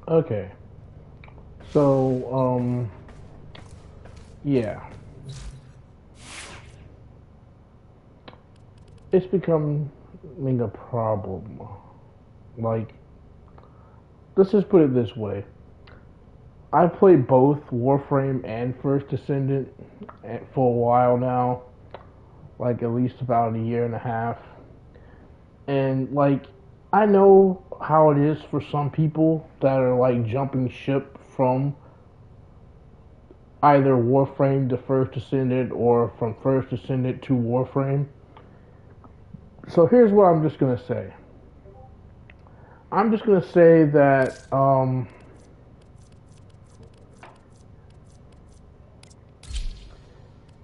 Okay. So, yeah. It's becoming a problem. Like, let's just put it this way. I played both Warframe and First Descendant for a while now, like at least about a year and a half. And like, I know how it is for some people that are like jumping ship from either Warframe to First Descendant or from First Descendant to Warframe. So here's what I'm just gonna say. I'm just gonna say that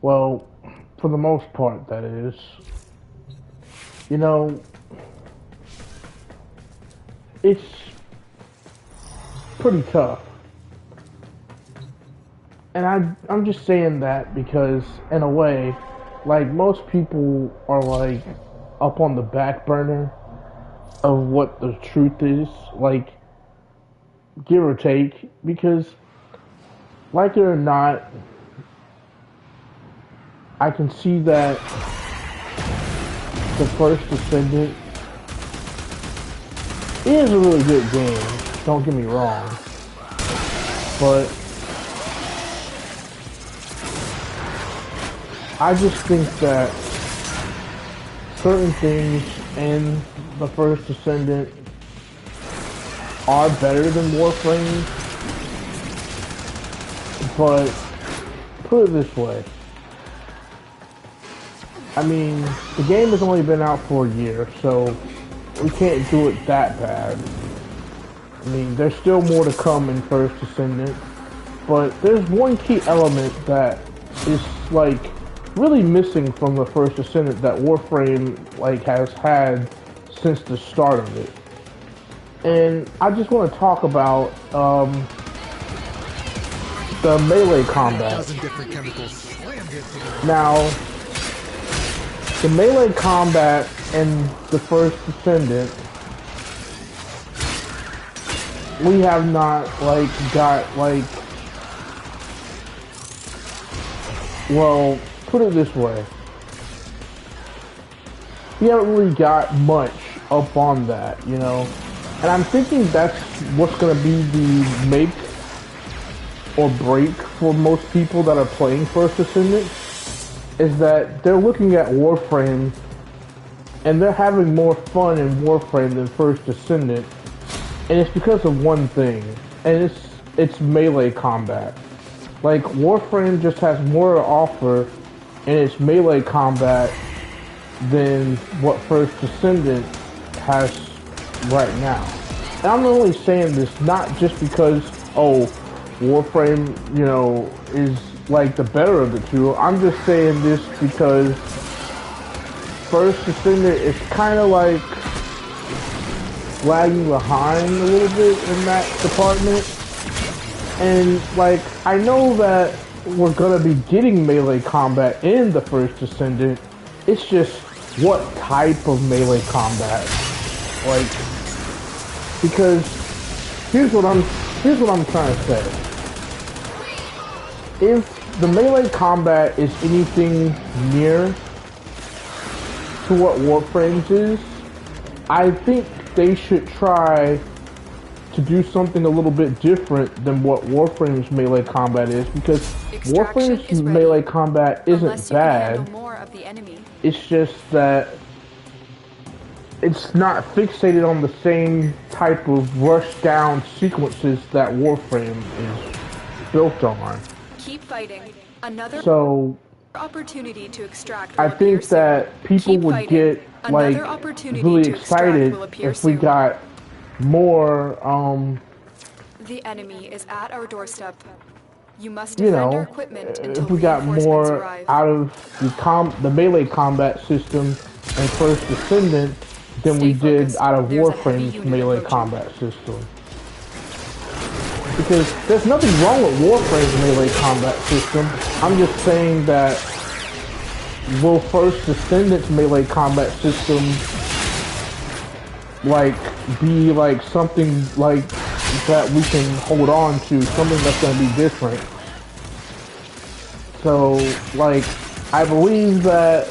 well, for the most part, that is, you know, it's pretty tough. And I'm just saying that because, in a way, like, most people are, like, up on the back burner of what the truth is, like, give or take, because, like it or not, I can see that the First Descendant is a really good game, don't get me wrong, but I just think that certain things in the First Descendant are better than Warframe, but put it this way. I mean, the game has only been out for a year, so we can't do it that bad. I mean, there's still more to come in First Descendant, but there's one key element that is, like, really missing from the First Descendant that Warframe, like, has had since the start of it. And I just want to talk about the melee combat. Now, the melee combat in the First Descendant, we have not, like, got, like, well, put it this way. We haven't really got much up on that, you know? And I'm thinking that's what's going to be the make or break for most people that are playing First Descendant, is that they're looking at Warframe and they're having more fun in Warframe than First Descendant, and it's because of one thing, and it's melee combat. Like, Warframe just has more to offer in its melee combat than what First Descendant has right now. And I'm only saying this not just because, oh, Warframe, you know, is like the better of the two. I'm just saying this because First Descendant is kind of like lagging behind a little bit in that department. And, like, I know that we're gonna be getting melee combat in the First Descendant. It's just what type of melee combat. Like, because here's what I'm trying to say. If the melee combat is anything near to what Warframes is, I think they should try to do something a little bit different than what Warframe's melee combat is, because Warframe's melee combat isn't bad. It's just that it's not fixated on the same type of rush down sequences that Warframe is built on. Keep fighting. Another opportunity to extract. I think that people would get, like, really excited if we got more the enemy is at our doorstep. You must you defend know, our equipment until if we got more arrive. out of the melee combat system in First Descendant than we did out of Warframe's melee combat system. Because there's nothing wrong with Warframe's melee combat system. I'm just saying that will First Descendant's melee combat system, like, be like something like that we can hold on to, something that's going to be different. So, like, I believe that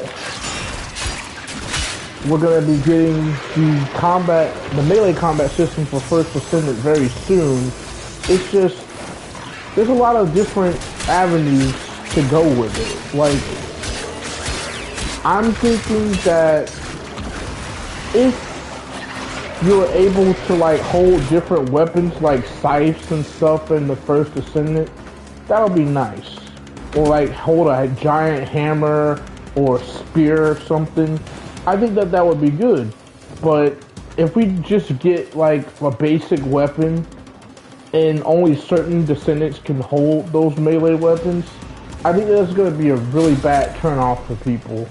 we're going to be getting the melee combat system for First Descendant very soon. It's just, there's a lot of different avenues to go with it. Like, I'm thinking that if you're able to like hold different weapons like scythes and stuff in the First Descendant, that'll be nice. Or like hold a giant hammer or spear or something. I think that that would be good. But if we just get like a basic weapon and only certain Descendants can hold those melee weapons, I think that's going to be a really bad turnoff for people.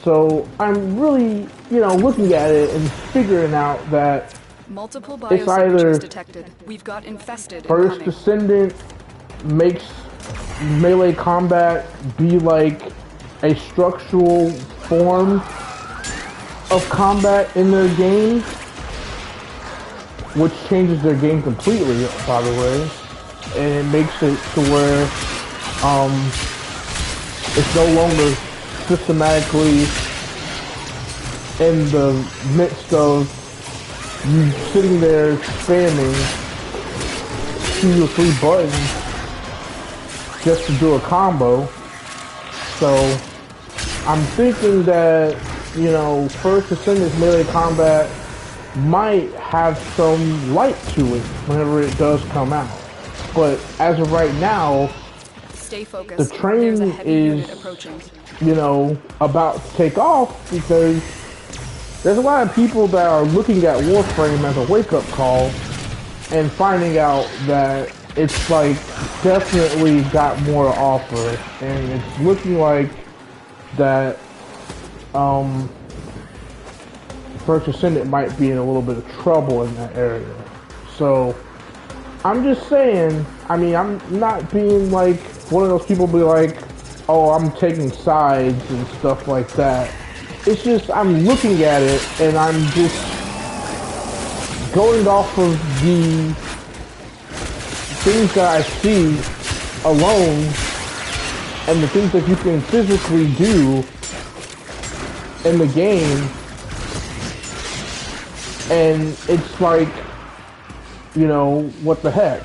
So I'm really, looking at it and figuring out that Multiple it's either detected. We've got infested. First Descendant makes melee combat be like a structural form of combat in their game, which changes their game completely, by the way, and it makes it to where it's no longer systematically in the midst of you sitting there spamming 2 or 3 buttons just to do a combo. So I'm thinking that, First Descendant's melee combat might have some light to it whenever it does come out. But as of right now, stay focused. The train is, about to take off because there's a lot of people that are looking at Warframe as a wake-up call and finding out that it's like definitely got more to offer, and it's looking like that First Descendant might be in a little bit of trouble in that area. So I'm just saying, I'm not being like one of those people be like, oh, I'm taking sides and stuff like that. It's just, I'm looking at it and I'm just going off of the things that I see alone and the things that you can physically do in the game. And it's like, what the heck?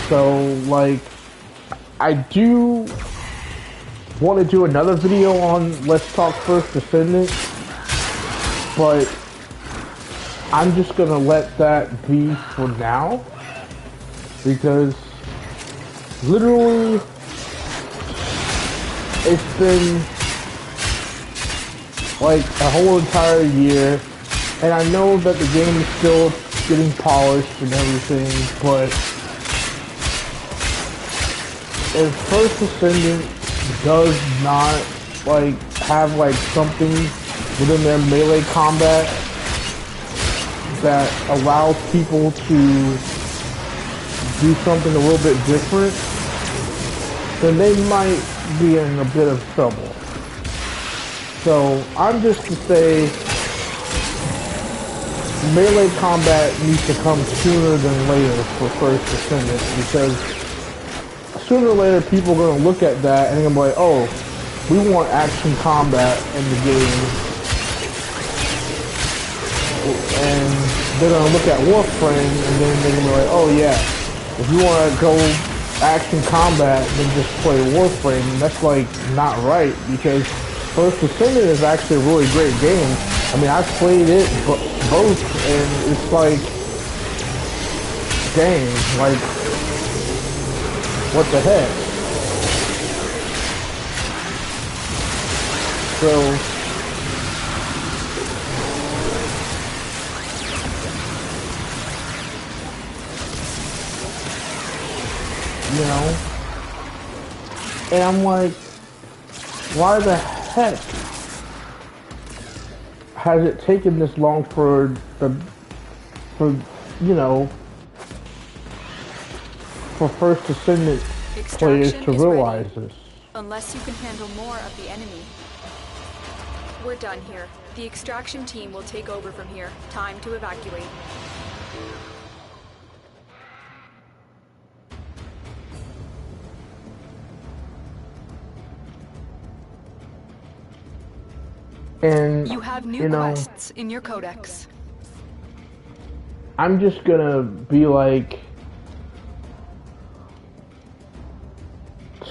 So, like, I do want to do another video on Let's Talk First Descendant, but I'm just going to let that be for now, because literally it's been like a whole entire year, and I know that the game is still getting polished and everything, but if First Descendant does not have something within their melee combat that allows people to do something a little bit different, then they might be in a bit of trouble. So I'm just to say melee combat needs to come sooner than later for First Descendant, because sooner or later people are going to look at that and they're going to be like, oh, we want action combat in the game. And they're going to look at Warframe and then they're going to be like, oh yeah, if you want to go action combat, then just play Warframe. And that's not right, because First Descendant is actually a really great game. I've played it both, and it's dang, what the heck? So, and I'm like, why the heck has it taken this long for First Descendant players to realize this? unless you can handle more of the enemy. We're done here. The extraction team will take over from here. Time to evacuate. And you have new quests in your codex. I'm just gonna be like,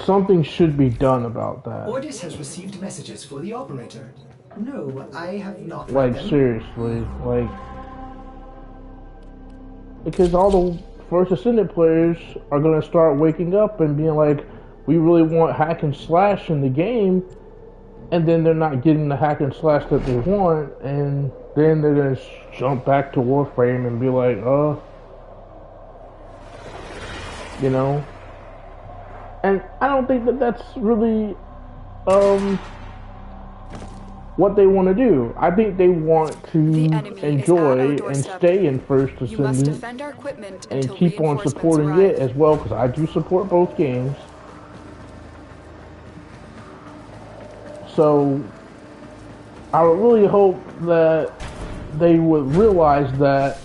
something should be done about that. Ordis has received messages for the operator. No, I have not. Like, seriously, like, because all the First Descendant players are gonna start waking up and being like, we really want hack and slash in the game, and then they're not getting the hack and slash that they want, and then they're gonna jump back to Warframe and be like, you know. And I don't think that that's really what they want to do. I think they want to enjoy and stay in First Descendant and keep on supporting it as well, because I do support both games. So I would really hope that they would realize that,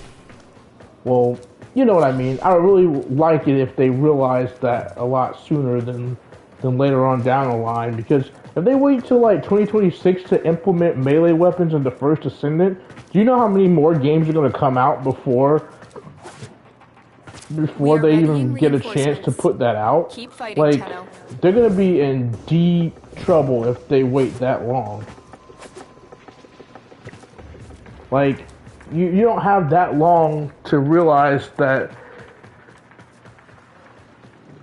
well, you know what I mean. I would really like it if they realized that a lot sooner than later on down the line, because if they wait till like 2026 to implement melee weapons in the First Descendant, do you know how many more games are going to come out before they even get a chance to put that out? Keep fighting, like, Tenno. They're going to be in deep trouble if they wait that long. Like, you don't have that long to realize that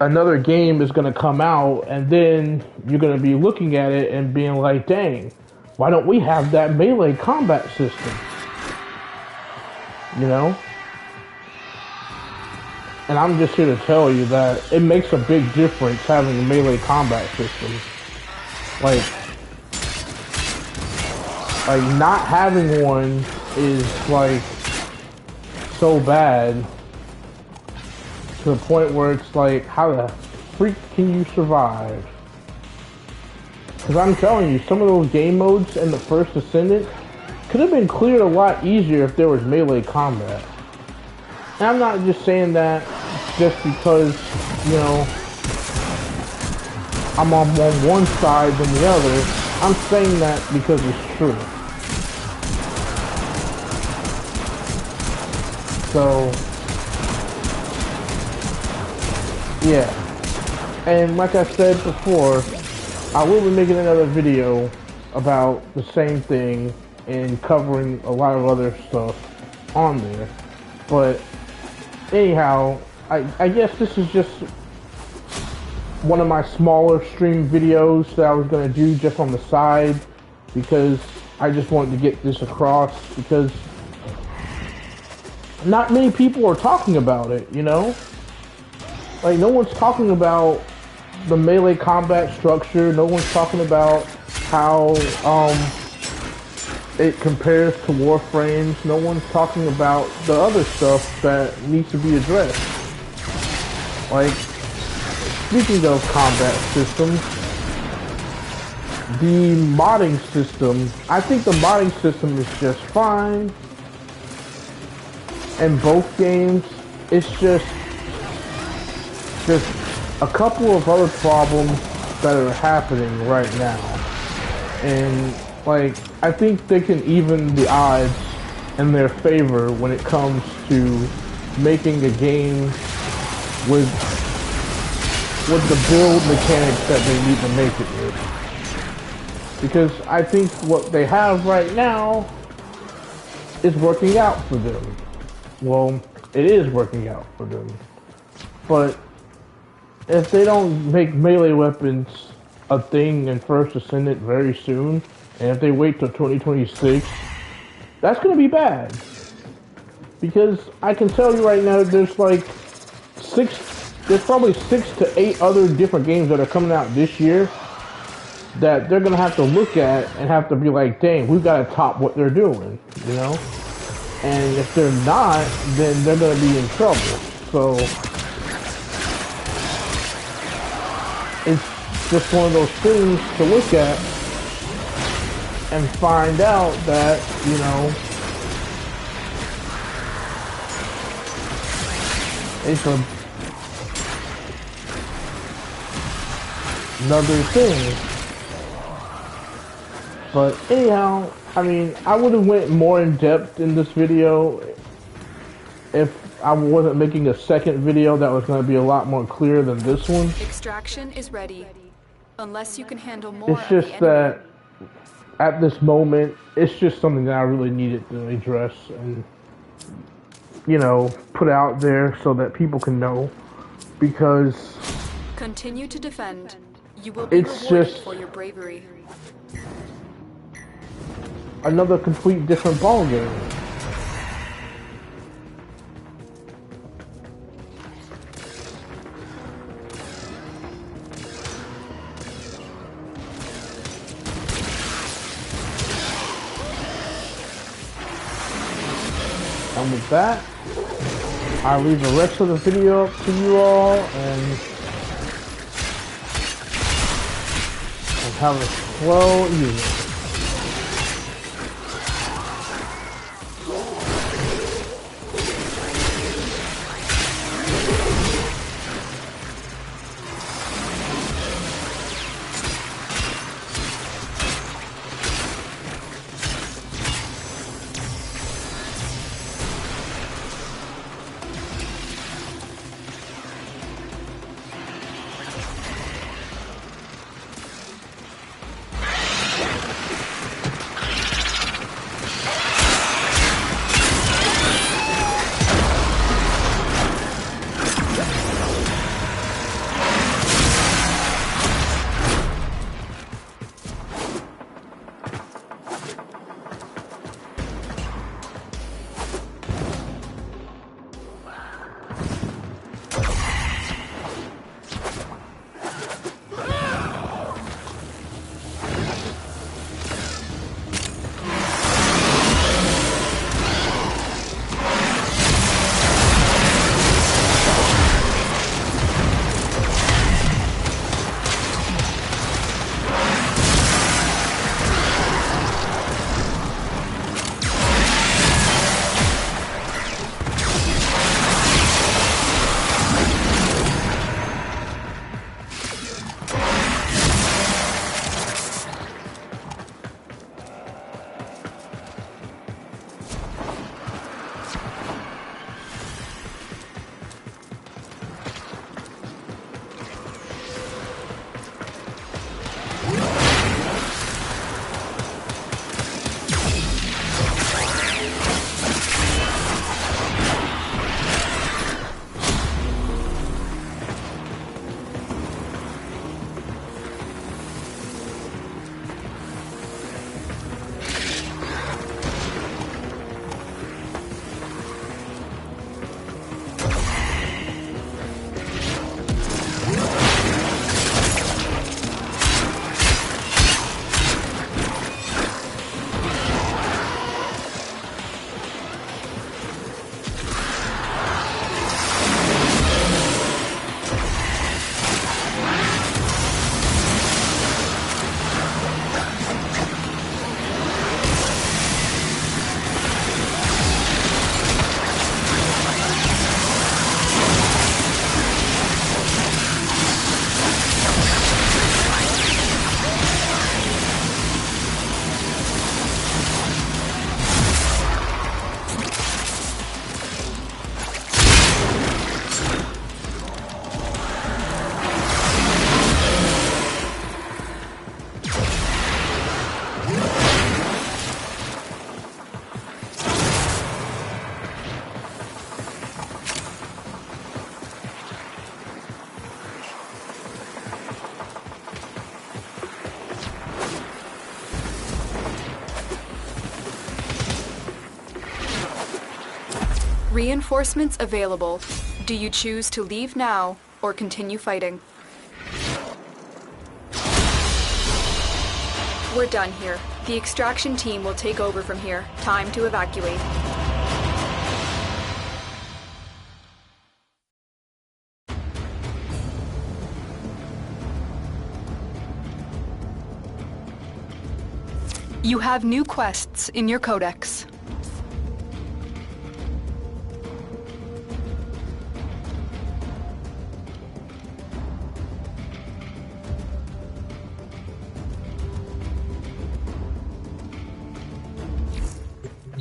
another game is going to come out, and then you're going to be looking at it and being like, dang, why don't we have that melee combat system? You know? And I'm just here to tell you that it makes a big difference having a melee combat system. Like not having one is like so bad to the point where it's like, how the freak can you survive? Because I'm telling you, some of those game modes in the First Descendant could have been cleared a lot easier if there was melee combat. And I'm not just saying that just because, you know, I'm on one side than the other. I'm saying that because it's true. So, yeah. And like I said before, I will be making another video about the same thing and covering a lot of other stuff on there. But anyhow, I guess this is just one of my smaller stream videos that I was going to do just on the side, because I just wanted to get this across, because not many people are talking about it, you know? Like, no one's talking about the melee combat structure. No one's talking about how it compares to Warframes. No one's talking about the other stuff that needs to be addressed. Like, speaking of combat systems, the modding system, I think the modding system is just fine in both games. It's just a couple of other problems that are happening right now. And, like, I think they can even the odds in their favor when it comes to making a game with the build mechanics that they need to make it with. Because I think what they have right now is working out for them. Well, it is working out for them. But if they don't make melee weapons a thing in First Descendant very soon, and if they wait till 2026, that's going to be bad. Because I can tell you right now, there's probably 6 to 8 other different games that are coming out this year that they're going to have to look at and have to be like, dang, we've got to top what they're doing, you know? And if they're not, then they're going to be in trouble. So it's just one of those things to look at and find out that, you know, it's another thing. But anyhow, I mean, I would have went more in depth in this video if I wasn't making a second video that was going to be a lot more clear than this one. Extraction is ready. Unless you can handle more It's just that at this moment, it's just something that I really needed to address and, you know, put out there so that people can know, because continue to defend. You will be rewarded for your bravery. Another complete different ballgame. And with that, I leave the rest of the video up to you all, and have a slow evening. Reinforcements available. Do you choose to leave now or continue fighting? We're done here. The extraction team will take over from here. Time to evacuate. You have new quests in your codex.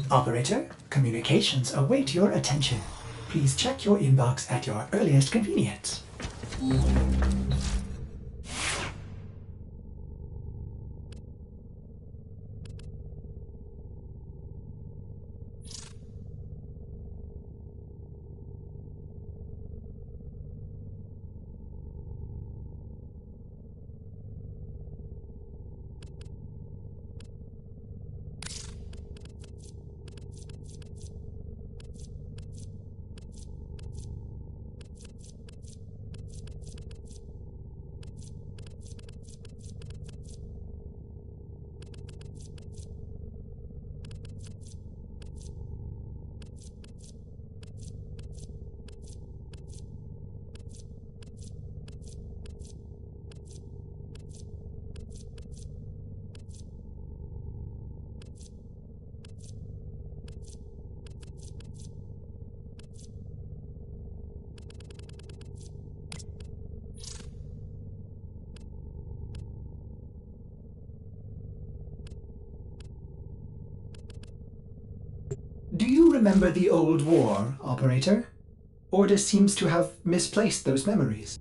Operator, communications await your attention. Please check your inbox at your earliest convenience. Do you remember the old war, Operator? Ordis seems to have misplaced those memories.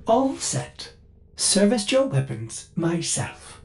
All set. Service your weapons myself.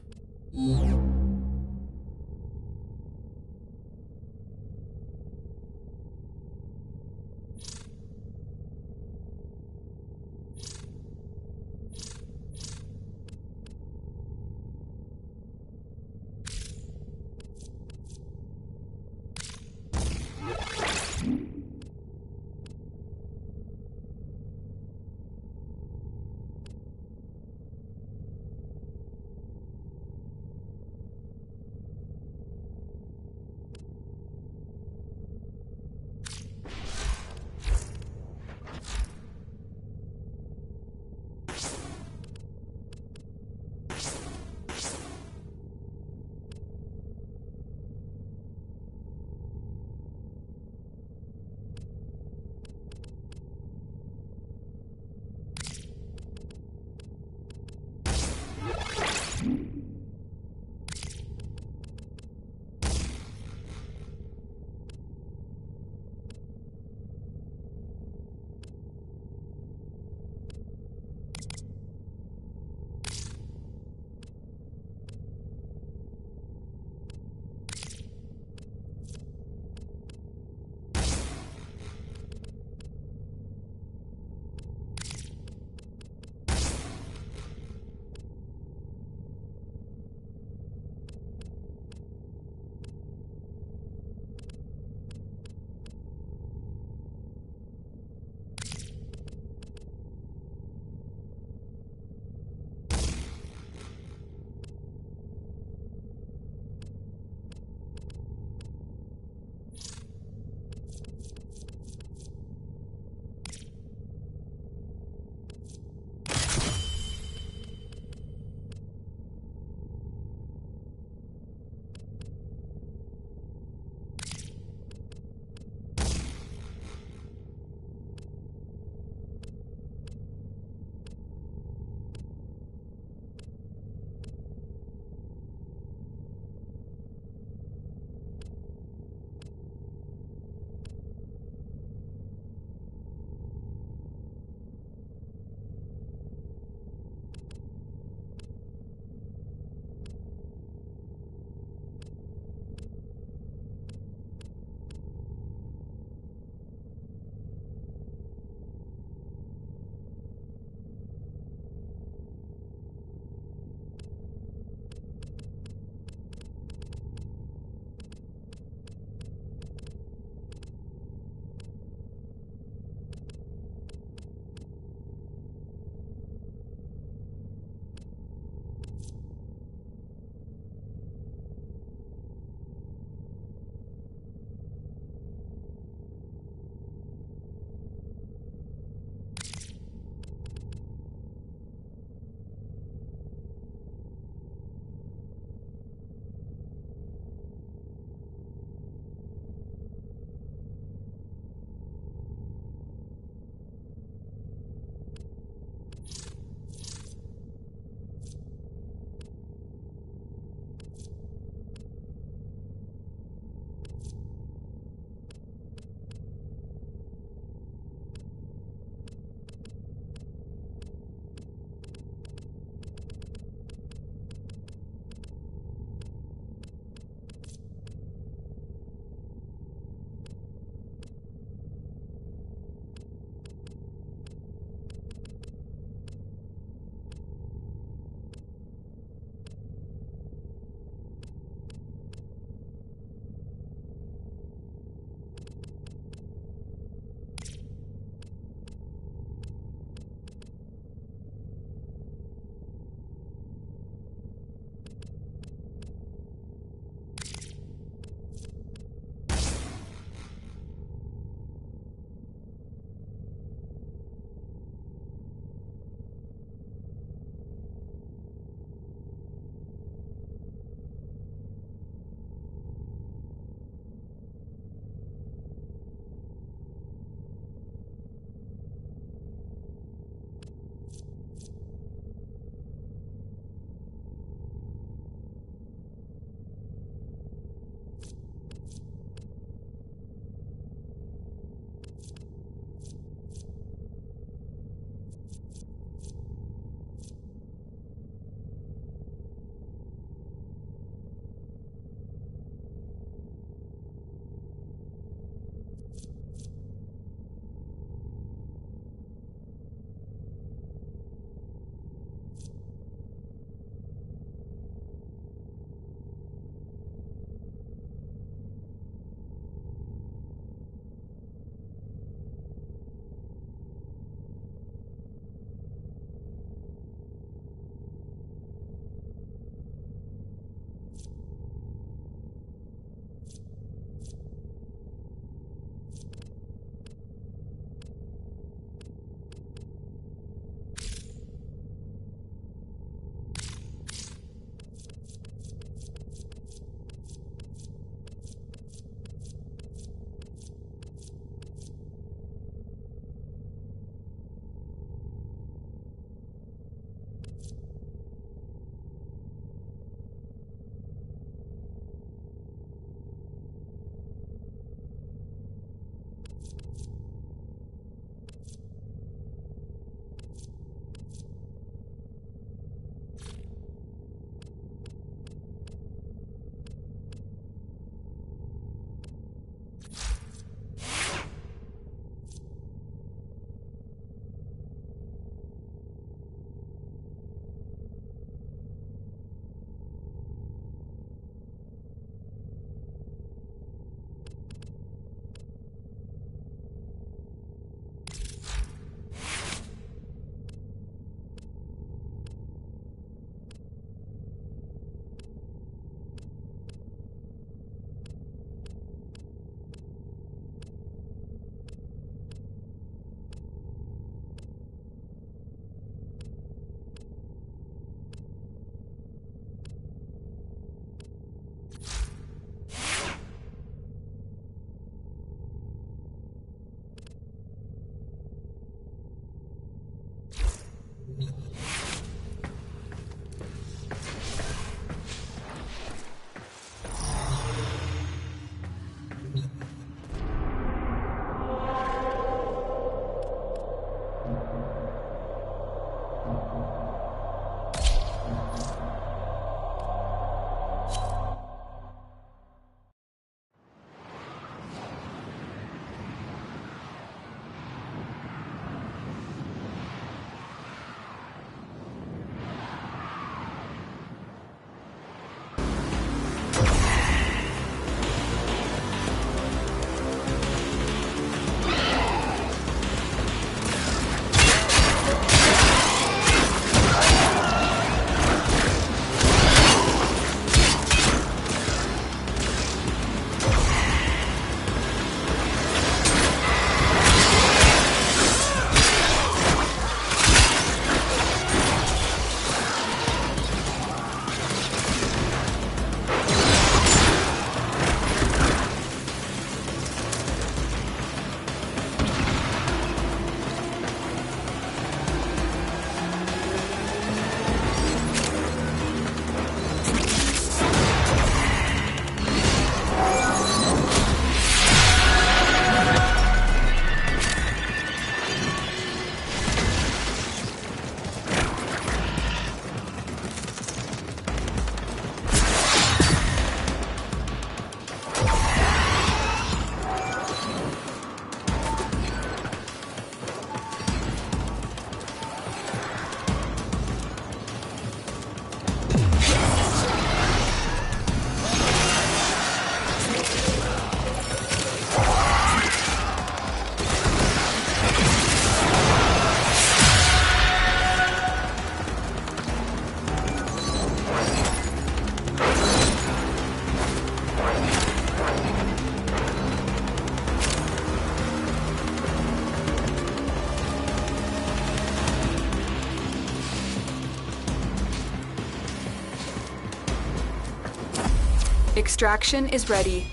Extraction is ready,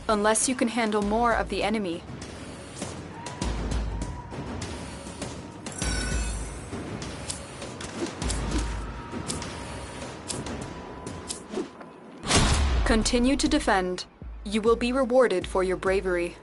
unless you can handle more of the enemy. Continue to defend. You will be rewarded for your bravery.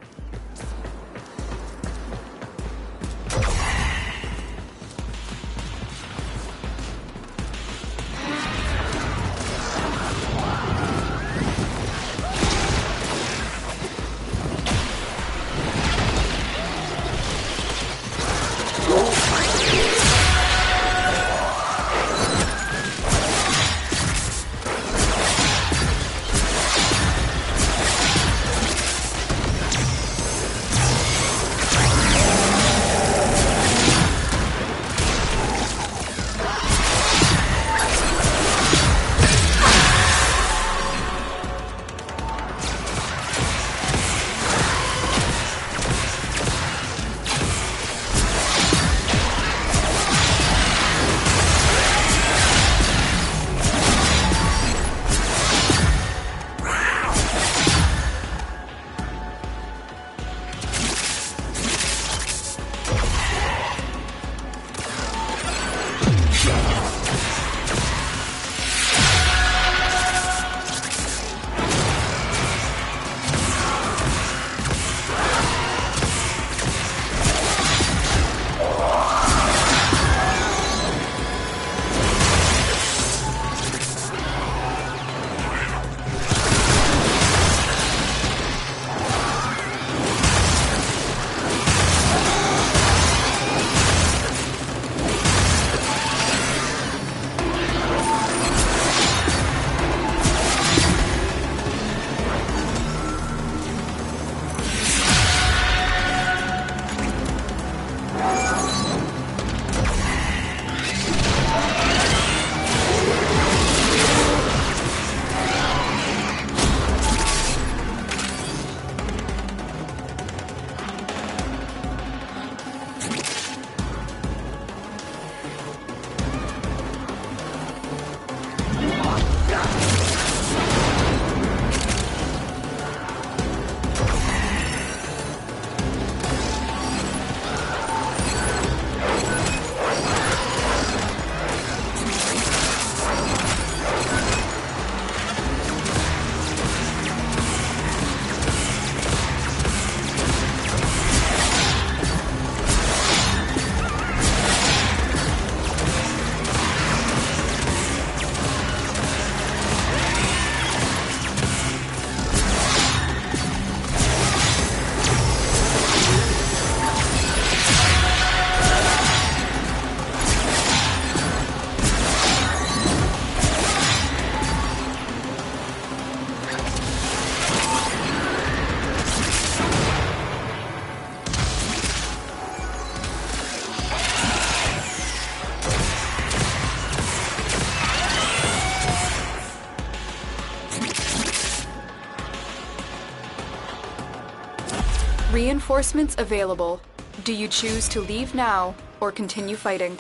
Reinforcements available. Do you choose to leave now or continue fighting?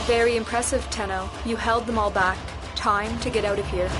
Very impressive, Tenno. You held them all back. Time to get out of here.